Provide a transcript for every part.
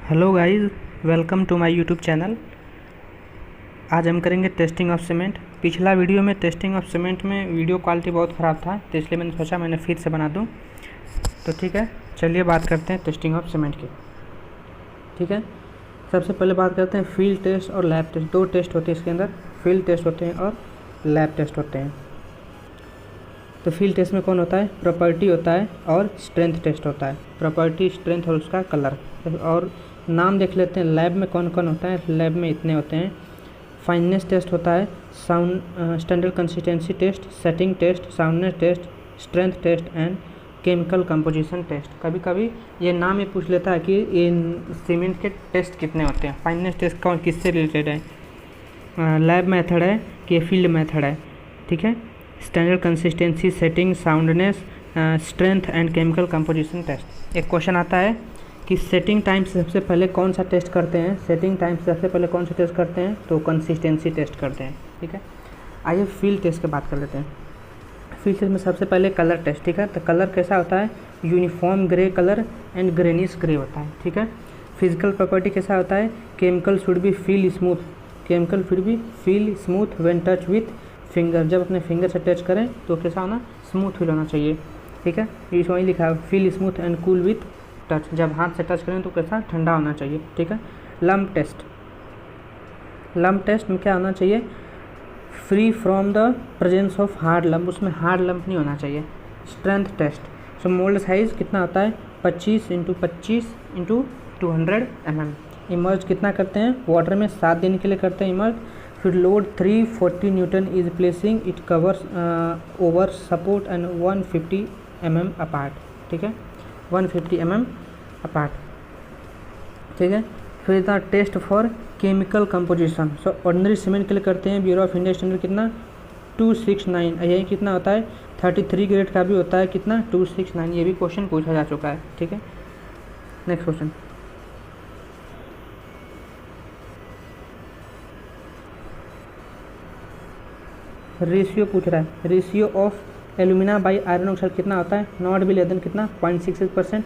Hello guys, welcome to my YouTube channel. आज हम करेंगे टेस्टिंग ऑफ सीमेंट। पिछला वीडियो में टेस्टिंग ऑफ सीमेंट में वीडियो क्वालिटी बहुत ख़राब था, तो इसलिए मैंने सोचा मैंने फिर से बना दूं। तो ठीक है, चलिए बात करते हैं टेस्टिंग ऑफ सीमेंट की। ठीक है, सबसे पहले बात करते हैं फील्ड टेस्ट और लैब टेस्ट। दो टेस्ट होते हैं इसके अंदर, फील्ड टेस्ट होते हैं और लैब टेस्ट होते हैं। तो फील्ड टेस्ट में कौन होता है? प्रॉपर्टी होता है और स्ट्रेंथ टेस्ट होता है। प्रॉपर्टी, स्ट्रेंथ और उसका कलर। और नाम देख लेते हैं लैब में कौन कौन होता है। लैब में इतने होते हैं। फाइननेस टेस्ट होता है, sound standard consistency test, setting test, soundness test, strength test and chemical composition test. कभी कभी ये नाम ही पूछ लेता है कि ये सीमेंट के टेस्ट कितने होते हैं। फाइननेस टेस्ट कौन किससे रिलेटेड है? लैब मेथड है कि फील्ड मेथड है? ठीक है, standard consistency, setting, soundness, strength and chemical composition test. एक क्वेश्चन आता है कि सेटिंग टाइम से सबसे पहले कौन सा टेस्ट करते हैं? सेटिंग टाइम से सबसे पहले कौन सा टेस्ट करते हैं? तो कंसिस्टेंसी टेस्ट करते हैं। ठीक है, आइए फील्ड टेस्ट की बात कर लेते हैं। फील्ड टेस्ट में सबसे पहले कलर टेस्ट। ठीक है, तो कलर कैसा होता है? Uniform grey colour and greenish grey होता है। ठीक है, फिजिकल प्रॉपर्टी कैसा होता है? Chemical should be feel smooth, chemical should be feel smooth when touch with finger. जब अपने फिंगर से टच करें तो कैसा होना? स्मूथ फील होना चाहिए। ठीक है, इस वहीं लिखा है feel smooth and cool with touch. जब हाथ से टच करें तो कैसा? ठंडा होना चाहिए। ठीक है, लम्प टेस्ट। लम्प टेस्ट में क्या होना चाहिए? Free from the presence of hard lump, उसमें हार्ड लम्प नहीं होना चाहिए। Strength test, so mould size कितना होता है? 25 × 25 × 200 mm। इमर्ज कितना करते हैं? वाटर में 7 दिन के लिए करते हैं इमर्ज। फिर load 340 newton is placing it covers over support and 150 mm apart. ठीक है, 150 mm अपार्ट। ठीक है, फिर the test for chemical composition. So ordinary cement के लिए करते हैं ब्यूरो ऑफ इंडिया स्टैंडर्ड कितना? 269। यही कितना होता है? 33 ग्रेड का भी होता है कितना? 269। ये भी क्वेश्चन पूछा जा चुका है। ठीक है, नेक्स्ट क्वेश्चन। रेशियो पूछ रहा है। Ratio of alumina by iron oxide कितना होता है? नॉट बी लेस देन कितना? 0.66%।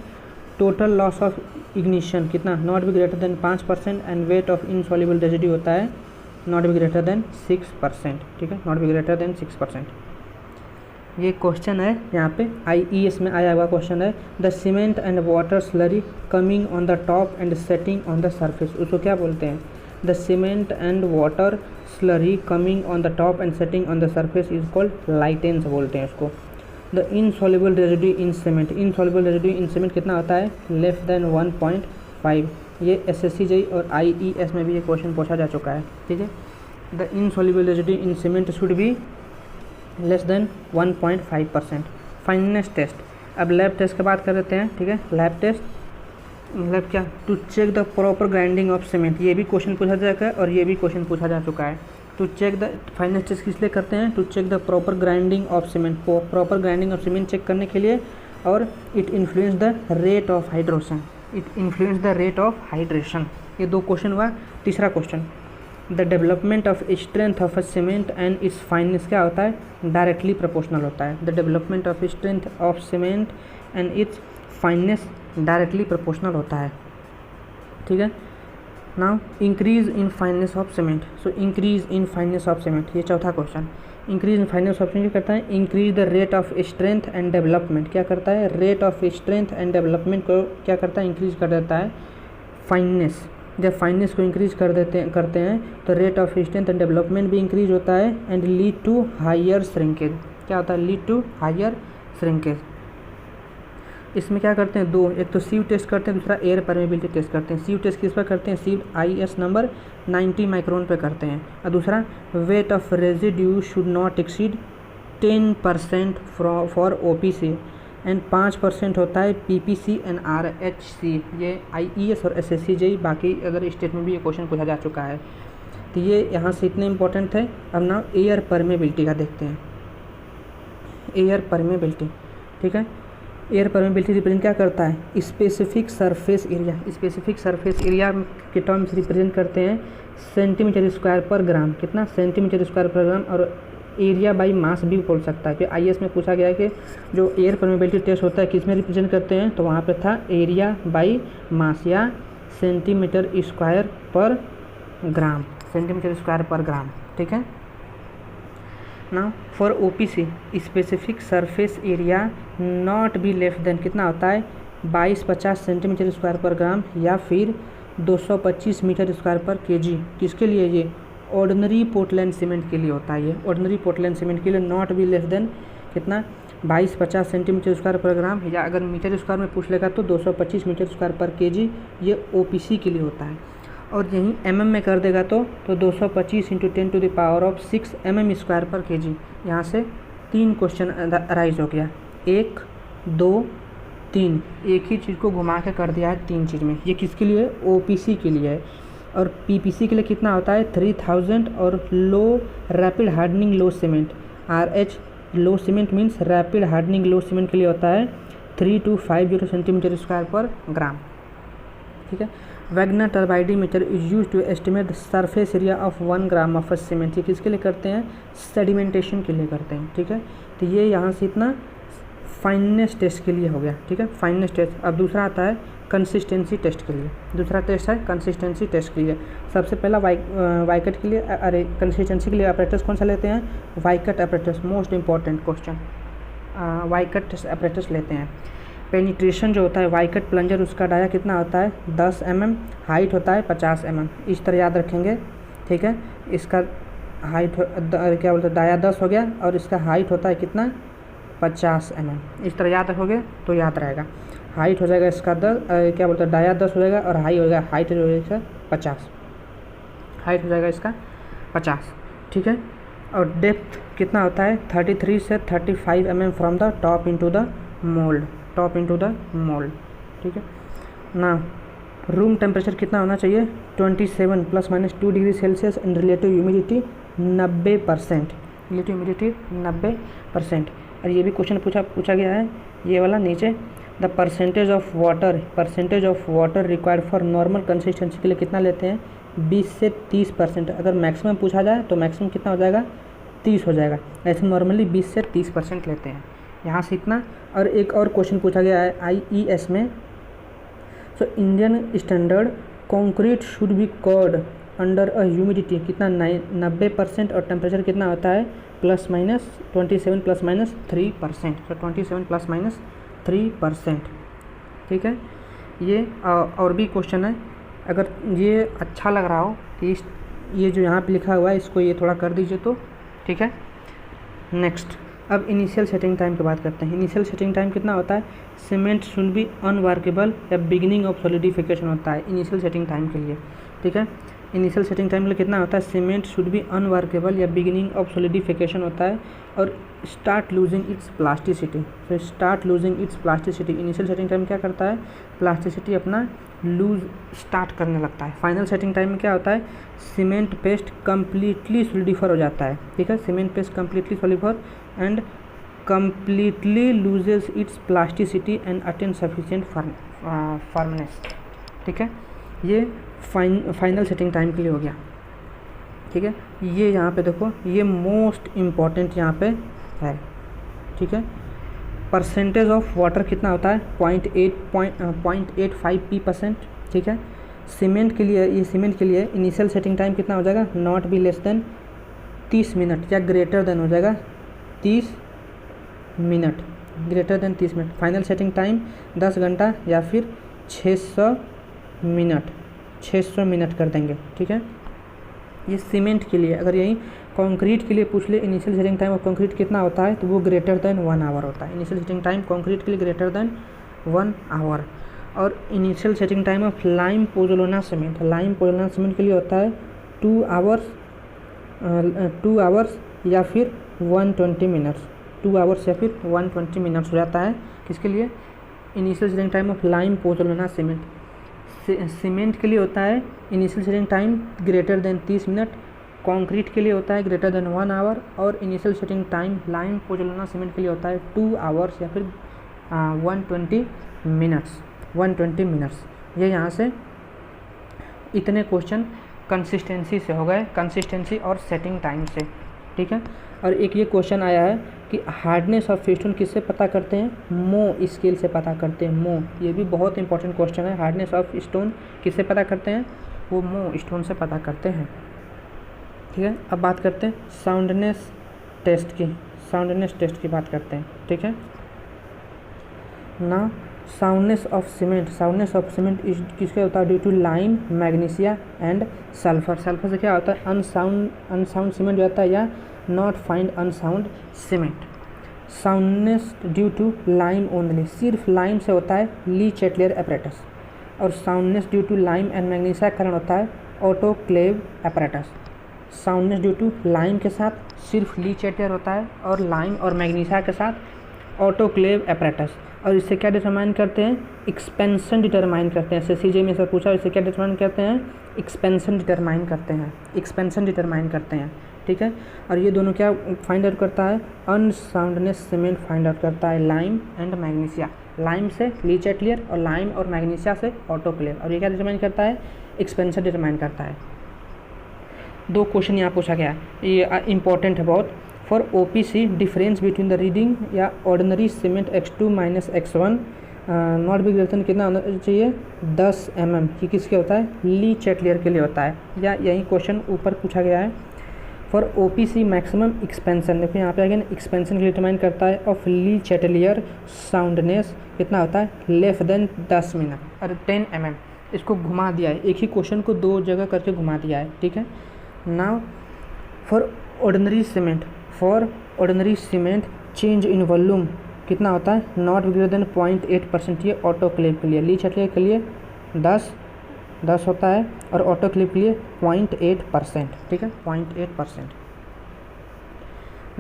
टोटल लॉस ऑफ इग्निशन कितना? Not be greater than 5%। And weight of insoluble residue होता है नॉट बी ग्रेटर देन 6%। ठीक है, नॉट बी ग्रेटर देन 6%। ये क्वेश्चन है यहाँ पे IES में आया हुआ क्वेश्चन है। The cement and water slurry coming on the top and setting on the surface, उसको क्या बोलते हैं? The cement and water slurry coming on the top and setting on the surface is called laitance बोलते हैं इसको। The insoluble residue in cement, insoluble residue in cement कितना होता है? Less than 1.5। ये SSC और IES में भी ये क्वेश्चन पूछा जा चुका है। ठीक है, the insoluble residue in cement should be less than 1.5%। Fineness test. अब लैब टेस्ट की बात कर लेते हैं। ठीक है, लैब टेस्ट मतलब क्या? To check the proper grinding of cement. ये भी क्वेश्चन पूछा जाएगा और ये भी क्वेश्चन पूछा जा चुका है। To check the final test किस लिए करते हैं? To check the proper grinding of cement, proper grinding of cement check करने के लिए। और it influence the rate of hydration, it influence the rate of hydration. ये दो क्वेश्चन हुआ। तीसरा question, the development of strength of a cement and its fineness क्या होता है? डायरेक्टली प्रोपोर्शनल होता है। The development of strength of cement and its fineness directly proportional होता है। ठीक है, now increase in fineness of cement. So increase in fineness of cement, ये चौथा question. Increase in fineness of cement क्या करता है? Increase the rate of strength and development. क्या करता है? Rate of strength and development को क्या करता है? इंक्रीज कर देता है। फाइननेस, जब फाइननेस को इंक्रीज करते हैं तो rate of strength and development भी इंक्रीज होता है। And lead to higher shrinkage. क्या होता है? Lead to higher shrinkage. इसमें क्या करते हैं? दो, एक तो सीव टेस्ट करते हैं, दूसरा एयर परमेबिलिटी टेस्ट करते हैं। सीव टेस्ट किस पर करते हैं? सीव IS नंबर 90 माइक्रोन पे करते हैं। और दूसरा weight of residue should not exceed 10% for OPC and 5% होता है PPC एंड RHC। ये IES और SSC बाकी अदर स्टेट में भी ये क्वेश्चन पूछा जा चुका है। तो ये यहाँ से इतने इंपॉर्टेंट है। अब ना एयर परमेबिलिटी का देखते हैं। एयर परमेबिलिटी, ठीक है, एयर परमेबिलिटी रिप्रेजेंट क्या करता है? Specific surface area. Specific surface area के टर्म्स रिप्रेजेंट करते हैं सेंटीमीटर स्क्वायर पर ग्राम। कितना? सेंटीमीटर स्क्वायर पर ग्राम। और एरिया बाई मास भी बोल सकता है। फिर IES में पूछा गया कि जो एयर परमेबिलिटी टेस्ट होता है किस में रिप्रेजेंट करते हैं? तो वहाँ पे था एरिया बाई मास या सेंटीमीटर स्क्वायर पर ग्राम, सेंटीमीटर स्क्वायर पर ग्राम, ठीक है। Now for OPC specific surface area not be less then कितना होता है 22-50 सेंटीमीटर स्क्वायर पर ग्राम या फिर 225 मीटर स्क्वायर पर kg। किसके लिए? ये ऑर्डिनरी पोर्टलैंड सीमेंट के लिए होता है। ये ऑर्डिनरी पोर्टलैंड सीमेंट के लिए नॉट बी लेस देन कितना 22-50 सेंटीमीटर स्क्वायर पर ग्राम, या अगर मीटर स्क्वायर में पूछ लेगा तो 225 मीटर स्क्वायर पर kg। ये OPC के लिए होता है। और यहीं mm में कर देगा तो 225 × 10⁶ mm स्क्वायर पर kg। यहाँ से 3 क्वेश्चन राइज हो गया, 1 2 3, एक ही चीज़ को घुमा के कर दिया है 3 चीज़ में। ये किसके लिए? OPC के लिए है। और PPC के लिए कितना होता है 3000। और लो रैपिड हार्डनिंग लो सीमेंट RH लो सीमेंट मीन्स रैपिड हार्डनिंग लो सीमेंट के लिए होता है 3250 सेंटीमीटर स्क्वायर पर ग्राम, ठीक है। Wagner turbidimeter is use to estimate the surface area of 1 gram of cement. ये किसके लिए करते हैं? सेडिमेंटेशन के लिए करते हैं, ठीक है। तो ये यहाँ से इतना फाइननेस टेस्ट के लिए हो गया, ठीक है, फाइननेस टेस्ट। अब दूसरा आता है कंसिस्टेंसी टेस्ट के लिए। दूसरा टेस्ट है कंसिस्टेंसी टेस्ट के लिए। सबसे पहला वाइकट के लिए, अरे कंसिस्टेंसी के लिए अपरेटस कौन सा लेते हैं? Vicat apparatus, most important question, Vicat apparatus लेते हैं। पेनिट्रेशन जो होता है वाइकट प्लंजर, उसका डाया कितना होता है 10 mm, हाइट होता है 50 mm। इस तरह याद रखेंगे, ठीक है। इसका हाइट क्या बोलते हैं, डाया 10 हो गया और इसका हाइट होता है कितना 50 mm। इस तरह याद रखोगे तो याद रहेगा। हाइट हो जाएगा इसका 10, क्या बोलते हैं, डाया 10 हो जाएगा और हाइट हो जाएगा इसका 50, हाइट हो जाएगा इसका 50, ठीक है। और डेप्थ कितना होता है 33 से 35 mm from the top into the mould, top into the mould, ठीक है ना। रूम टेम्परेचर कितना होना चाहिए 27 ± 2 degree Celsius and relative humidity 90%, relative humidity 90%। और ये भी क्वेश्चन पूछा गया है ये वाला नीचे, the percentage of water required for normal consistency के लिए कितना लेते हैं 20 से 30%। अगर मैक्सिमम पूछा जाए तो मैक्सिमम कितना हो जाएगा 30 हो जाएगा, ऐसे नॉर्मली 20 से 30% लेते हैं। यहाँ से इतना। और एक और क्वेश्चन पूछा गया है IES में, so Indian standard concrete should be cured under a humidity कितना 90% और टेम्परेचर कितना होता है ±27 ± 3%, तो 27 ± 3%, ठीक है। ये और भी क्वेश्चन है, अगर ये अच्छा लग रहा हो कि ये जो यहाँ पे लिखा हुआ है इसको ये थोड़ा कर दीजिए तो, ठीक है। नेक्स्ट, अब इनिशियल सेटिंग टाइम की बात करते हैं। इनिशियल सेटिंग टाइम कितना होता है? सीमेंट शुड बी अनवर्केबल या बिगिनिंग ऑफ सॉलिडिफिकेशन होता है इनिशियल सेटिंग टाइम के लिए, ठीक है। इनिशियल सेटिंग टाइम के लिए कितना होता है? सीमेंट शुड बी अनवर्केबल या बिगिनिंग ऑफ सॉलिडिफिकेशन होता है और स्टार्ट लूजिंग इट्स प्लास्टिसिटी। तो start losing its plasticity, initial setting time क्या करता है? प्लास्टिसिटी अपना लूज स्टार्ट करने लगता है। फाइनल सेटिंग टाइम में क्या होता है? सीमेंट पेस्ट कम्प्लीटली सॉलिडिफाई हो जाता है, ठीक है। Cement paste completely solidify and completely loses it's plasticity and attain sufficient firmness, ठीक है। ये फाइनल सेटिंग टाइम के लिए हो गया, ठीक है। ये यहाँ पे देखो, ये मोस्ट इम्पॉर्टेंट यहाँ पे है, ठीक है। परसेंटेज ऑफ वाटर कितना होता है 0.85%, ठीक है। सीमेंट के लिए, ये सीमेंट के लिए इनिशियल सेटिंग टाइम कितना हो जाएगा? Not be less then 30 minute या ग्रेटर देन हो जाएगा 30 minute, greater than 30 minute. Final setting time 10 घंटा या फिर 600 मिनट कर देंगे, ठीक है। ये सीमेंट के लिए। अगर यही कंक्रीट के लिए पूछ ले initial setting time of concrete कितना होता है, तो वो ग्रेटर देन 1 आवर होता है। इनिशियल सेटिंग टाइम कंक्रीट के लिए ग्रेटर देन 1 आवर। और initial setting time of lime pozzolana cement, lime pozzolana cement के लिए होता है 2 आवर्स या फिर 120 मिनट्स, 2 आवर्स या फिर 120 मिनट्स हो जाता है। किसके लिए? Initial setting time of lime pozzolana cement. Cement के लिए होता है initial setting time greater than 30 minute, concrete के लिए होता है ग्रेटर देन 1 आवर, और initial setting time lime pozzolana cement के लिए होता है 2 आवर्स या फिर 120 मिनट्स। ये यहाँ से इतने क्वेश्चन कंसिस्टेंसी से हो गए, कंसिस्टेंसी और सेटिंग टाइम से, ठीक है। और एक ये क्वेश्चन आया है कि हार्डनेस ऑफ स्टोन किससे पता करते हैं, मो स्केल से पता करते हैं, मो। ये भी बहुत इंपॉर्टेंट क्वेश्चन है, हार्डनेस ऑफ स्टोन किससे पता करते हैं, वो मो स्टोन से पता करते हैं। ठीक है, अब बात करते हैं साउंडनेस टेस्ट की, साउंडनेस टेस्ट की बात करते हैं। ठीक है ना, soundness of cement, soundness of cement किसका होता है, due to lime, magnesia and sulphur. Sulphur से क्या होता है, अनसाउंड सीमेंट जो होता है, या not find unsound cement. Soundness due to lime only, सिर्फ लाइम से होता है, ली चैटलियर एपरेटस। और soundness due to lime and magnesia कारण होता है autoclave apparatus. Soundness due to lime के साथ सिर्फ ली चैटलियर होता है, और लाइम और मैग्नीशिया के साथ ऑटोक्लेव एपरेटस। और इससे क्या डिटरमाइन करते हैं, एक्सपेंशन डिटरमाइन करते हैं। सीजे में से पूछा, इससे क्या डिटरमाइन करते हैं, एक्सपेंशन डिटरमाइन करते हैं, एक्सपेंशन डिटरमाइन करते हैं। ठीक है, और ये दोनों क्या फाइंड आउट करता है, अनसाउंडनेस सीमेंट फाइंड आउट करता है, लाइम एंड मैग्नीशिया। लाइम से ली चैटलियर और लाइम और मैग्नीशिया से ऑटोक्लेव। और ये क्या डिटरमाइन करता है, एक्सपेंशन डिटरमाइन करता है। दो क्वेश्चन यहाँ पूछा गया, ये इंपॉर्टेंट है बहुत। For OPC difference between the reading या ordinary cement x2 - x1 not big greater कितना होना चाहिए, 10 mm। ये किसके होता है, ली चैटलियर के लिए होता है, या यही क्वेश्चन ऊपर पूछा गया है। फॉर OPC मैक्सिमम एक्सपेंशन, देखो यहाँ पे आगे ना, एक्सपेंशन के लिए डिटरमाइन करता है ऑफ ली चैटलियर साउंडनेस कितना होता है, लेस देन 10 mm और 10 mm। इसको घुमा दिया है, एक ही क्वेश्चन को दो जगह करके घुमा दिया है। ठीक है, now for ordinary cement, for ordinary cement change in volume कितना होता है, नॉट ग्रेटर देन 0.8%। ये ऑटोक्लेव के लिए, ली चैटलियर के लिए 10 होता है, और ऑटोक्लेव के लिए 0.8%। ठीक है, 0.8%।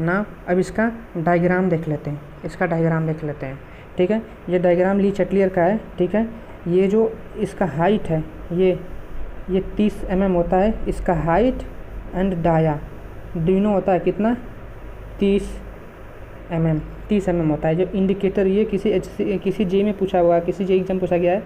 ना अब इसका डायग्राम देख लेते हैं, इसका डायग्राम देख लेते हैं। ठीक है, ये डायग्राम ली चैटलियर का है। ठीक है, ये जो इसका हाइट है, ये 30 mm होता है, इसका हाइट एंड डाया दोनों होता है कितना, 30 mm होता है। जो इंडिकेटर, ये किसी जे में पूछा हुआ है, किसी जे एग्जाम पूछा गया है,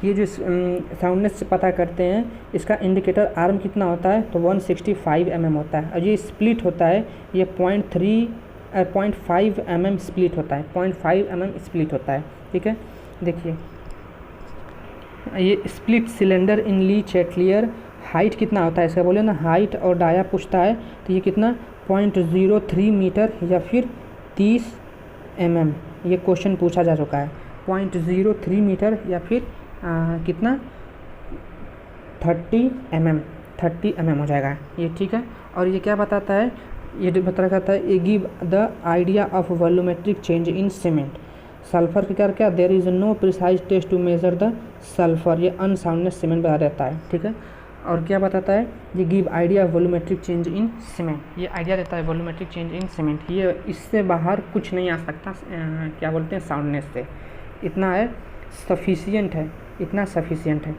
ये जो साउंडनेस से पता करते हैं, इसका इंडिकेटर आर्म कितना होता है, तो 165 mm होता है। और ये स्प्लिट होता है, ये 0.5 mm स्प्लिट होता है, 0.5 mm स्प्लिट होता है। ठीक है, देखिए ये स्प्लिट सिलेंडर इन ली चैटलियर हाइट कितना होता है, इसका बोले ना, हाइट और डाया पूछता है, तो ये कितना 0.03 मीटर या फिर 30 mm। ये क्वेश्चन पूछा जा चुका है, 0.03 मीटर या फिर कितना 30 mm हो जाएगा ये। ठीक है, और ये क्या बताता है, ये बता रखा है, ये give the idea of volumetric change in cement. Sulphur के क्या, there is no precise test to measure the sulphur, ये अनसाउंडनेस सीमेंट बता देता है। ठीक है, और क्या बताता है, ये give idea of volumetric change in cement, ये आइडिया देता है वॉल्यूमेट्रिक चेंज इन सीमेंट। ये इससे बाहर कुछ नहीं आ सकता, क्या बोलते हैं, साउंडनेस से। इतना है, सफिशिएंट है, इतना सफिशिएंट है।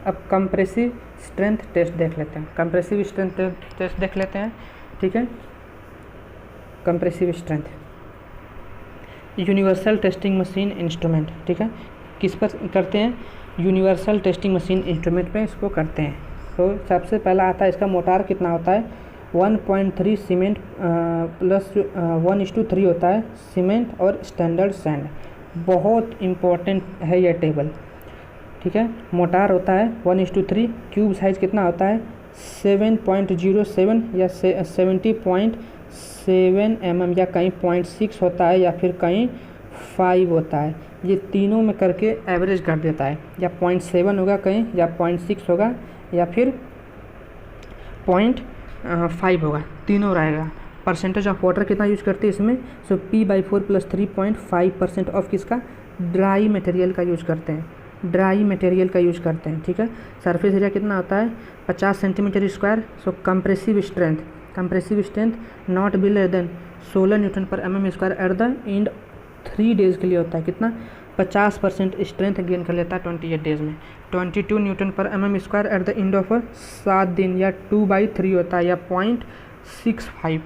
अब कंप्रेसिव स्ट्रेंथ टेस्ट देख लेते हैं, कंप्रेसिव स्ट्रेंथ टेस्ट देख लेते हैं। ठीक है, compressive strength, universal testing machine instrument. ठीक है, किस पर करते हैं, यूनिवर्सल टेस्टिंग मशीन इंस्ट्रूमेंट पे इसको करते हैं। तो सबसे पहला आता है, इसका मोटार कितना होता है, 1.3 सीमेंट प्लस 1:3 होता है सीमेंट और स्टैंडर्ड सैंड। बहुत इम्पोर्टेंट है ये टेबल। ठीक है, मोटार होता है 1:3, क्यूब साइज़ कितना होता है 7.07 या 70.7 mm, या कहीं 0.6 होता है, या फिर कहीं 5 होता है। ये तीनों में करके एवरेज कर देता है, या 0.7 होगा कहीं, या 0.6 होगा, या फिर 0.5 होगा, तीनों रहेगा। परसेंटेज ऑफ वाटर कितना यूज करते हैं इसमें, सो P/4 + 3.5% ऑफ किसका, ड्राई मटेरियल का यूज करते हैं, ड्राई मटेरियल का यूज करते हैं। ठीक है, सरफेस एरिया कितना होता है 50 centimetre square. So compressive strength not be less then 16 Nm/mm² at the end 3 days के लिए होता है, कितना 50% स्ट्रेंथ गेन कर लेता है 28 डेज़ में। 22 Nm/mm² at the end of 7 दिन, या 2/3 होता है, या 0.65।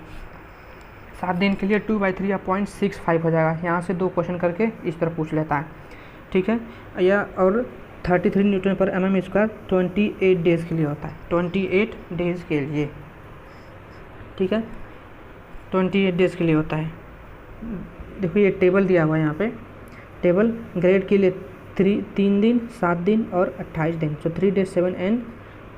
7 दिन के लिए 2/3 या 0.65 हो जाएगा। यहाँ से 2 क्वेश्चन करके इस तरह पूछ लेता है। ठीक है, या और 33 Nm/mm² 28 डेज़ के लिए होता है, 28 डेज़ के लिए। ठीक है, 28 डेज़ के लिए होता है। देखो ये टेबल दिया हुआ है यहाँ पे, टेबल ग्रेड के लिए 3 दिन, 7 दिन और 28 दिन। सो 3 days 7 and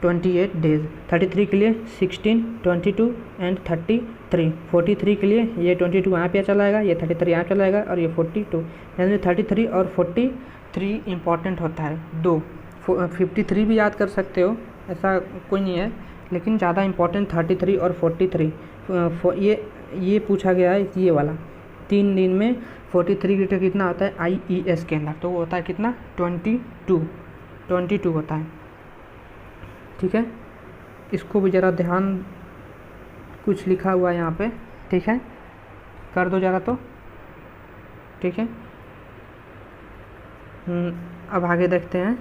28 डेज। 33 के लिए 16, 22 एंड 33। 43 के लिए ये 22 यहाँ पे चला जाएगा, ये 33 यहाँ चला जाएगा और ये 42, यानी 33 और 43 इंपॉर्टेंट होता है। 2 53 भी याद कर सकते हो, ऐसा कोई नहीं है, लेकिन ज़्यादा इंपॉर्टेंट 33 और 43। ये पूछा गया है ये वाला। 3 दिन में 43 लीटर कितना होता है IES के अंदर, तो वो होता है कितना 22 होता है। ठीक है, इसको भी ज़रा ध्यान, कुछ लिखा हुआ है यहाँ पे, ठीक है, कर दो ज़रा तो, ठीक है। अब आगे देखते हैं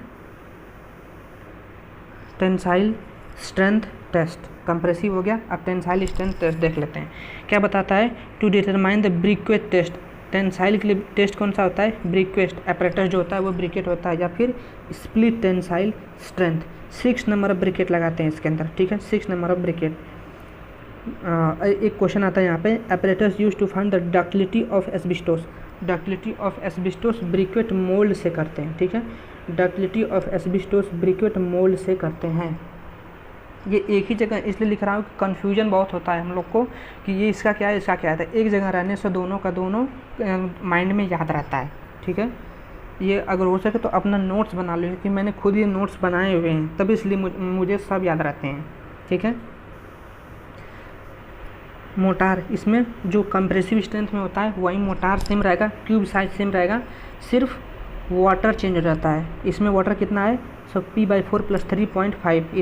टेंसाइल स्ट्रेंथ टेस्ट। कंप्रेसिव हो गया, अब टेंसाइल स्ट्रेंथ टेस्ट देख लेते हैं। क्या बताता है, to determine the briquette test. Tensile के लिए टेस्ट कौन सा होता है, ब्रिकेट। एपरेटस जो होता है वो ब्रिकेट होता है, या फिर split tensile strength. 6 number of briquette लगाते हैं इसके अंदर, ठीक है, 6 नंबर ऑफ ब्रिकेट। एक क्वेश्चन आता है यहाँ पे, apparatus use to find the ductility of asbestos. Ductility of asbestos briquette mould से करते हैं, ठीक है, ductility of asbestos briquette mould से करते हैं। ये एक ही जगह इसलिए लिख रहा हूँ कि कन्फ्यूजन बहुत होता है हम लोग को कि ये इसका क्या है, इसका क्या है। एक जगह रहने से दोनों का दोनों माइंड में याद रहता है, ठीक है। ये अगर हो सके तो अपना नोट्स बना लो, क्योंकि मैंने खुद ये नोट्स बनाए हुए हैं, तब इसलिए मुझे सब याद रहते हैं, ठीक है। मोटार, इसमें जो कंप्रेसिव स्ट्रेंथ में होता है वही मोटार सेम रहेगा, क्यूब साइज सेम रहेगा, सिर्फ वाटर चेंज हो जाता है। इसमें वाटर कितना है, सो P/4 + 3.5।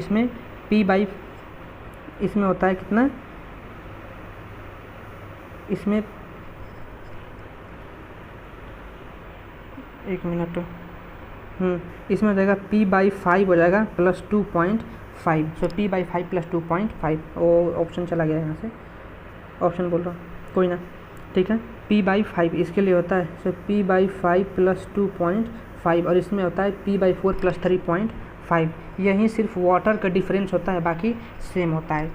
इसमें होता है कितना, इसमें 1 मिनट, इसमें हो जाएगा P/5 हो जाएगा +2.5। सो P/5 + 2.5, वो ऑप्शन चला गया यहाँ से, ऑप्शन बोल रहा हूँ, कोई ना, ठीक है। P/5 इसके लिए होता है, सो P/5 + 2.5, और इसमें होता है P/4 + 3.5। यहीं सिर्फ वाटर का डिफरेंस होता है, बाकी सेम होता है।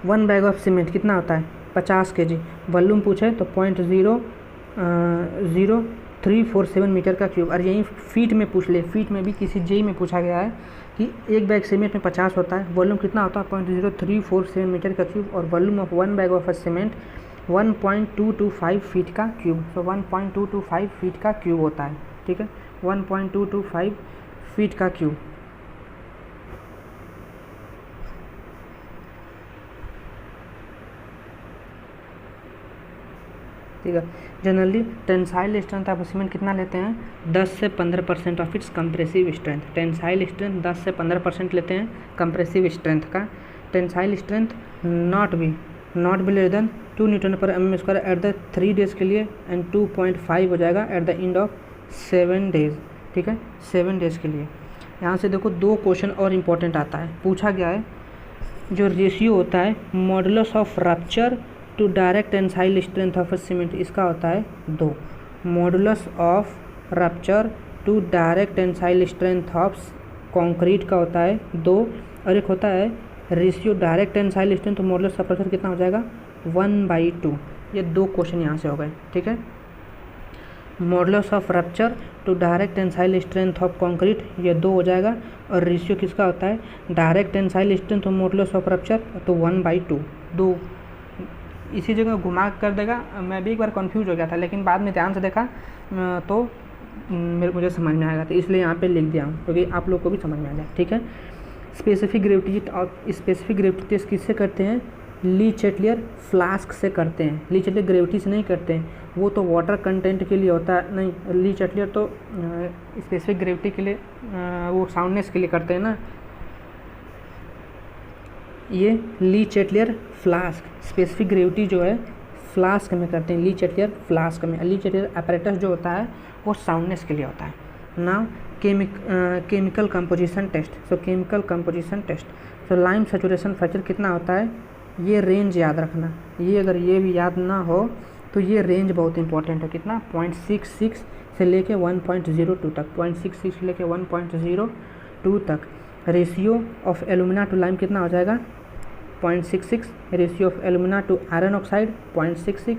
1 बैग ऑफ सीमेंट कितना होता है, 50 kg। वॉल्यूम पूछे तो 0.00347 मीटर का क्यूब। और यहीं फीट में पूछ ले, फीट में भी किसी जेई में पूछा गया है कि एक बैग सीमेंट में 50 होता है, वॉल्यूम कितना होता है 0.0347 मीटर का क्यूब, और volume of 1 bag of cement 1.225 feet का क्यूब। तो 1.225 फीट का क्यूब होता है, ठीक है, 1.225 फीट का क्यूब। ठीक है, generally tensile strength of cement कितना लेते हैं, 10 से 15% of its compressive strength. Tensile strength 10 से 15% लेते हैं कंप्रेसिव स्ट्रेंथ का। Tensile strength not be less then 2 Nm² at the 3 days के लिए, एंड 2.5 हो जाएगा at the end of 7 days, ठीक है, 7 days के लिए। यहाँ से देखो 2 क्वेश्चन और इम्पोर्टेंट आता है, पूछा गया है जो रेशियो होता है modulus of rupture to direct tensile strength of cement, इसका होता है 2। Modulus of rupture to direct tensile strength of concrete का होता है 2, और एक होता है रेशियो डायरेक्ट टेंसाइल स्ट्रेंथ, तो मॉडुलस ऑफ रप्चर कितना हो जाएगा 1/2। ये 2 क्वेश्चन यहाँ से हो गए, ठीक है। Modulus of rupture to direct tensile strength of concrete, ये 2 हो जाएगा, और रेशियो किसका होता है डायरेक्ट टेंसाइल स्ट्रेंथ और मॉडुलस ऑफ रप्चर, तो 1/2। 2 इसी जगह घुमा कर देगा। मैं भी एक बार कंफ्यूज हो गया था, लेकिन बाद में ध्यान से देखा तो मुझे समझ में आएगा, तो इसलिए यहाँ पे लिख दिया हूँ, क्योंकि आप लोग को भी समझ में आ जाए, ठीक है। स्पेसिफिक ग्रेविटी और स्पेसिफिक ग्रेविटी टेस्ट किससे करते हैं, ली चैटलियर फ्लास्क से करते हैं। ली चैटलियर ग्रेविटी से नहीं करते हैं, वो तो वाटर कंटेंट के लिए होता है। नहीं, ली चैटलियर तो स्पेसिफिक ग्रेविटी के लिए, वो साउंडनेस के लिए करते हैं ना। ये ली चैटलियर फ्लास्क स्पेसिफिक ग्रेविटी जो है फ्लास्क में करते हैं, ली चैटलियर फ्लास्क में। ली चैटलियर अपैरेटस जो होता है वो साउंडनेस के लिए होता है ना। Chemical composition test, so chemical composition test, so lime saturation factor कितना होता है, ये रेंज याद रखना। ये अगर ये भी याद ना हो तो ये रेंज बहुत इंपॉर्टेंट है, कितना 0.66 से लेके 1.02 तक, 0.66 से लेके 1.02 तक। Ratio of alumina to lime कितना हो जाएगा 0.66, ratio of alumina to iron oxide 0.66,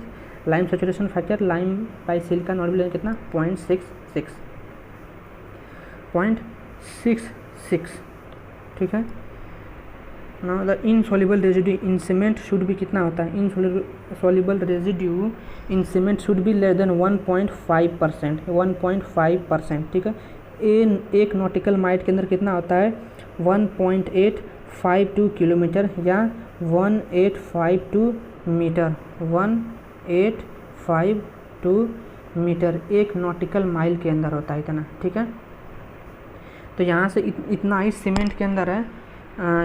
lime saturation factor lime by silicon not available कितना 0.66, ठीक है। Now the insoluble residue in cement should भी कितना होता है, insoluble residue in cement should भी लेस देन 1.5%, ठीक है। एक नॉटिकल माइल के अंदर कितना होता है 1.852 किलोमीटर या 1852 मीटर, 1852 मीटर एक नॉटिकल माइल के अंदर होता है इतना, ठीक है। तो यहाँ से इतना ही सीमेंट के अंदर है।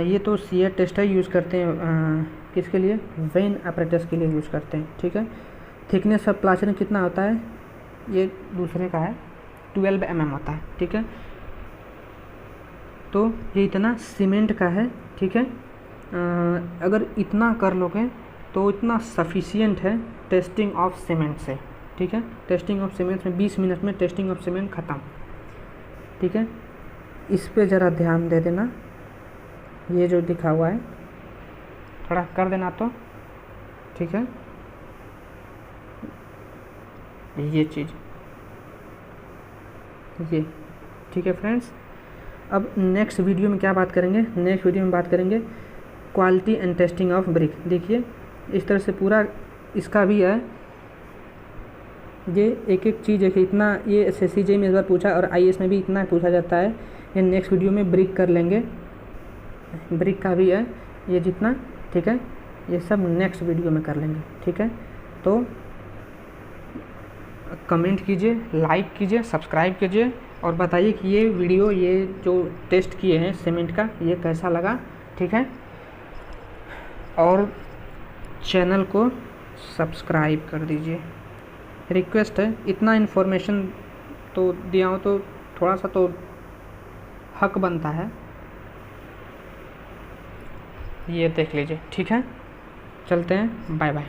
ये तो सीए टेस्टर यूज़ करते हैं किसके लिए, वेन अपरेटस के लिए यूज़ करते हैं, ठीक है। थिकनेस ऑफ प्लास्टर कितना होता है, ये दूसरे का है 12 mm होता है, ठीक है। तो ये इतना सीमेंट का है, ठीक है। अगर इतना कर लोगे तो इतना सफिशियंट है टेस्टिंग ऑफ सीमेंट से, ठीक है। टेस्टिंग ऑफ सीमेंट में 20 मिनट में टेस्टिंग ऑफ सीमेंट ख़त्म, ठीक है। इस पे ज़रा ध्यान दे देना, ये जो लिखा हुआ है थोड़ा कर देना तो, ठीक है। ये चीज़ ये, ठीक है फ्रेंड्स। अब नेक्स्ट वीडियो में क्या बात करेंगे, नेक्स्ट वीडियो में बात करेंगे quality and testing of brick. देखिए इस तरह से पूरा इसका भी है, ये एक एक चीज़ है कि इतना, ये SSCJ में इस बार पूछा और IAS में भी इतना पूछा जाता है। ये नेक्स्ट वीडियो में ब्रिक कर लेंगे, ब्रिक का भी है ये जितना, ठीक है। ये सब नेक्स्ट वीडियो में कर लेंगे, ठीक है। तो कमेंट कीजिए, लाइक कीजिए, सब्सक्राइब कीजिए और बताइए कि ये वीडियो, ये जो टेस्ट किए हैं सीमेंट का, ये कैसा लगा, ठीक है। और चैनल को सब्सक्राइब कर दीजिए, रिक्वेस्ट है। इतना इन्फॉर्मेशन तो दिया हूँ तो थोड़ा सा तो हक बनता है, ये देख लीजिए, ठीक है। चलते हैं, बाय बाय।